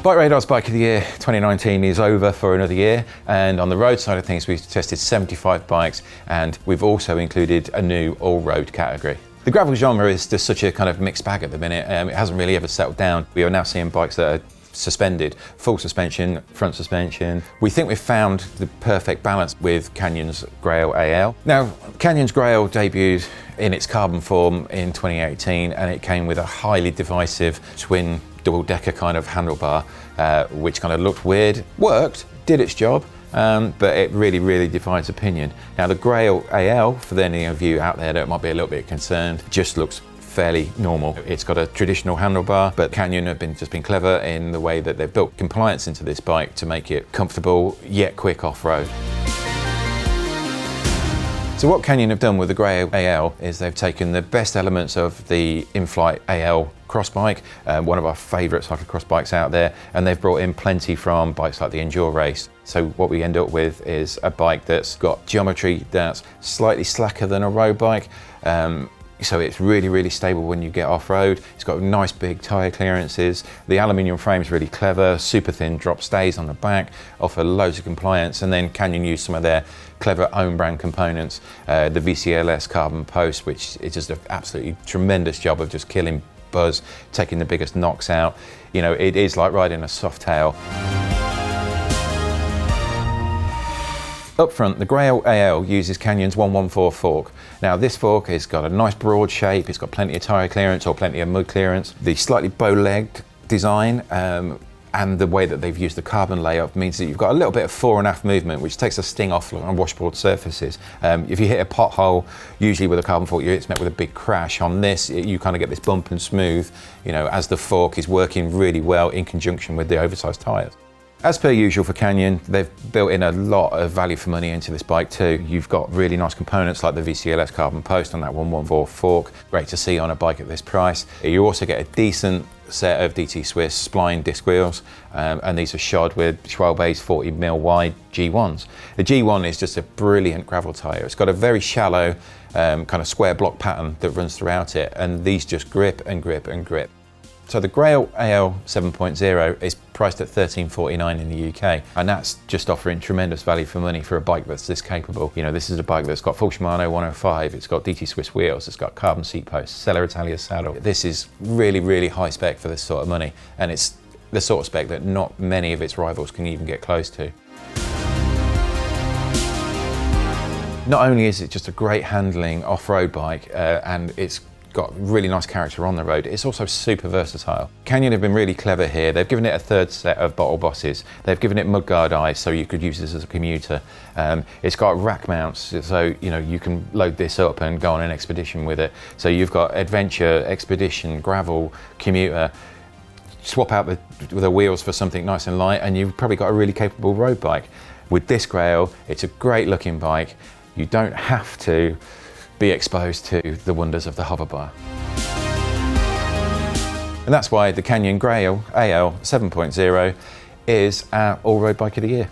BikeRadar's Bike of the Year 2019 is over for another year, and on the road side of things we've tested 75 bikes, and we've also included a new all-road category. The gravel genre is just such a kind of mixed bag at the minute. It hasn't really ever settled down. We are now seeing bikes that are suspended, full suspension, front suspension. We think we've found the perfect balance with Canyon's Grail AL. Now, Canyon's Grail debuted in its carbon form in 2018, and it came with a highly divisive twin double-decker kind of handlebar, which kind of looked weird, worked, did its job, but it really divides opinion. Now the Grail AL, for any of you out there that might be a little bit concerned, just looks fairly normal. It's got a traditional handlebar, but Canyon have just been clever in the way that they've built compliance into this bike to make it comfortable yet quick off-road. So what Canyon have done with the Grail AL is they've taken the best elements of the in-flight AL cross bike, one of our favourite cyclocross bikes out there, and they've brought in plenty from bikes like the Endure Race. So what we end up with is a bike that's got geometry that's slightly slacker than a road bike, so it's really stable when you get off-road. It's got nice big tyre clearances. The aluminium frame's really clever, super thin drop stays on the back, offer loads of compliance, and then Canyon use some of their clever own brand components, the VCLS carbon post, which is just an absolutely tremendous job of just killing buzz, taking the biggest knocks out. You know, it is like riding a soft tail. Up front, the Grail AL uses Canyon's 114 fork. Now this fork has got a nice broad shape, it's got plenty of tyre clearance or plenty of mud clearance. The slightly bow-legged design and the way that they've used the carbon layup means that you've got a little bit of fore and aft movement, which takes the sting off on washboard surfaces. If you hit a pothole, usually with a carbon fork, it's met with a big crash. On this, you kind of get this bump and smooth, you know, as the fork is working really well in conjunction with the oversized tyres. As per usual for Canyon, they've built in a lot of value for money into this bike too. You've got really nice components like the VCLS carbon post on that 114 fork. Great to see on a bike at this price. You also get a decent set of DT Swiss spline disc wheels, and these are shod with Schwalbe's 40mm wide G1s. The G1 is just a brilliant gravel tyre. It's got a very shallow kind of square block pattern that runs throughout it, and these just grip and grip and grip. So the Grail AL 7.0 is priced at $13.49 in the UK, and that's just offering tremendous value for money for a bike that's this capable. You know, this is a bike that's got full Shimano 105, it's got DT Swiss wheels, it's got carbon seat posts, Selle Italia saddle. This is really high spec for this sort of money, and it's the sort of spec that not many of its rivals can even get close to. Not only is it just a great handling off-road bike, and it's got really nice character on the road, it's also super versatile. Canyon have been really clever here. They've given it a third set of bottle bosses. They've given it mudguard eyes so you could use this as a commuter. It's got rack mounts, so you know you can load this up and go on an expedition with it. So you've got adventure, expedition, gravel, commuter. Swap out the wheels for something nice and light, and you've probably got a really capable road bike. With this Grail, it's a great looking bike. You don't have to be exposed to the wonders of the hoverbar. And that's why the Canyon Grail AL 7.0 is our all-road bike of the year.